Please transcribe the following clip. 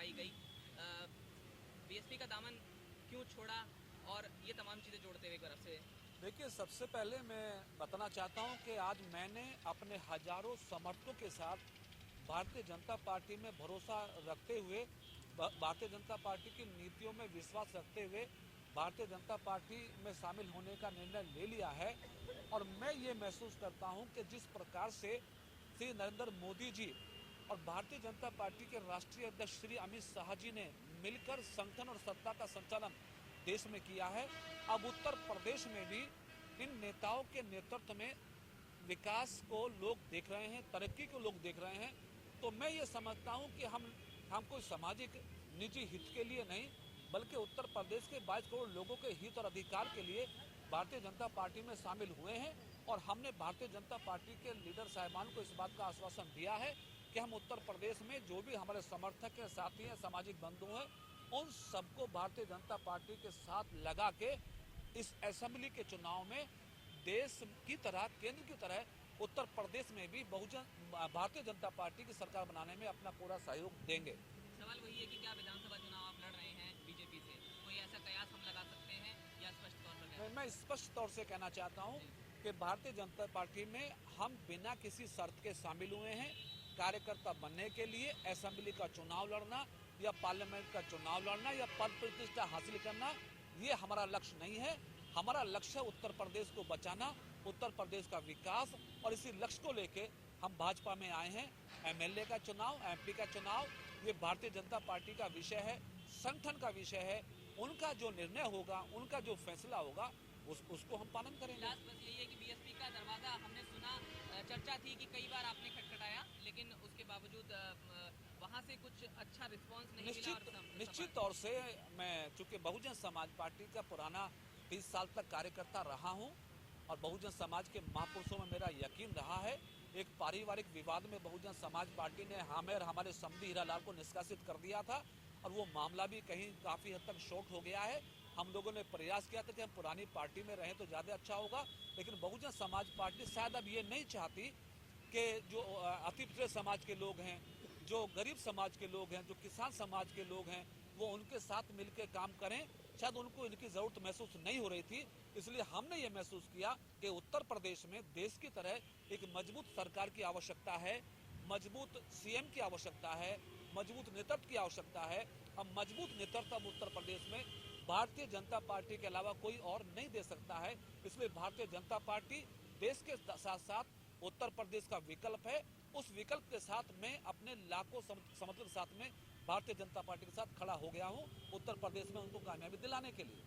करवाई गई। बीएसपी का दामन क्यों छोड़ा, और ये तमाम चीज़ें जोड़ते हुए एक बार से। देखिए, सबसे पहले मैं बताना चाहता हूं कि आज मैंने अपने हजारों समर्थकों के साथ भारतीय जनता पार्टी में भरोसा रखते हुए, भारतीय जनता पार्टी की नीतियों में विश्वास रखते हुए भारतीय जनता पार्टी में शामिल होने का निर्णय ले लिया है। और मैं ये महसूस करता हूं कि जिस प्रकार से श्री नरेंद्र मोदी जी और भारतीय जनता पार्टी के राष्ट्रीय अध्यक्ष श्री अमित शाह जी ने मिलकर संगठन और सत्ता का संचालन देश में किया है, अब उत्तर प्रदेश में भी इन नेताओं के नेतृत्व में विकास को लोग देख रहे हैं, तरक्की को लोग देख रहे हैं। तो मैं ये समझता हूं कि हम कोई सामाजिक निजी हित के लिए नहीं, बल्कि उत्तर प्रदेश के 22 करोड़ लोगों के हित और अधिकार के लिए भारतीय जनता पार्टी में शामिल हुए हैं। और हमने भारतीय जनता पार्टी के लीडर साहिबान को इस बात का आश्वासन दिया है कि हम उत्तर प्रदेश में जो भी हमारे समर्थक हैं, साथी हैं, सामाजिक बंधु हैं, उन सबको भारतीय जनता पार्टी के साथ लगा के इस असेंबली के चुनाव में देश की तरह, केंद्र की तरह उत्तर प्रदेश में भी भारतीय जनता पार्टी की सरकार बनाने में अपना पूरा सहयोग देंगे। सवाल वही है कि क्या विधानसभा चुनाव आप लड़ रहे हैं बीजेपी से, कोई ऐसा कयास हम लगा सकते हैं, या स्पष्ट तौर पर? मैं स्पष्ट तौर से कहना चाहता हूं कि भारतीय जनता पार्टी में हम बिना किसी शर्त के शामिल हुए हैं। कार्यकर्ता बनने के लिए असेंबली का चुनाव लड़ना या पार्लियामेंट का चुनाव लड़ना या पद प्रतिष्ठा हासिल करना, ये हमारा लक्ष्य नहीं है। हमारा लक्ष्य है उत्तर प्रदेश को बचाना, उत्तर प्रदेश का विकास, और इसी लक्ष्य को लेके हम भाजपा में आए हैं। एमएलए का चुनाव, एमपी का चुनाव, ये भारतीय जनता पार्टी का विषय है, संगठन का विषय है। उनका जो निर्णय होगा, उनका जो फैसला होगा, उसको हम पालन करेंगे। लास्ट बस यही है कि बीएसपी का दरवाजा हमने सुना, चर्चा थी कि कई बार आपने खटखटाया, लेकिन उसके बावजूद वहां से कुछ अच्छा रिस्पांस नहीं मिला। निश्चित तौर से मैं चूंकि बहुजन समाज पार्टी का पुराना 30 साल तक कार्यकर्ता रहा हूं और बहुजन समाज के महापुरुषों में मेरा यकीन रहा है। एक पारिवारिक विवाद में बहुजन समाज पार्टी ने हमें और हमारे समधी हीरालाल को निष्कासित कर दिया था, और वो मामला भी कहीं काफ़ी हद तक शॉर्ट हो गया है। हम लोगों ने प्रयास किया था कि हम पुरानी पार्टी में रहें तो ज़्यादा अच्छा होगा, लेकिन बहुजन समाज पार्टी शायद अब ये नहीं चाहती कि जो अति पिछड़े समाज के लोग हैं, जो गरीब समाज के लोग हैं, जो किसान समाज के लोग हैं, वो उनके साथ मिलकर काम करें। शायद उनको इनकी ज़रूरत महसूस नहीं हो रही थी, इसलिए हमने ये महसूस किया कि उत्तर प्रदेश में देश की तरह एक मजबूत सरकार की आवश्यकता है, मजबूत सीएम की आवश्यकता है, मजबूत नेतृत्व की आवश्यकता है। अब मजबूत नेतृत्व अब उत्तर प्रदेश में भारतीय जनता पार्टी के अलावा कोई और नहीं दे सकता है। इसलिए भारतीय जनता पार्टी देश के साथ साथ उत्तर प्रदेश का विकल्प है। उस विकल्प के साथ मैं अपने लाखों समर्थकों के साथ में भारतीय जनता पार्टी के साथ खड़ा हो गया हूं, उत्तर प्रदेश में उनको कामयाबी दिलाने के लिए।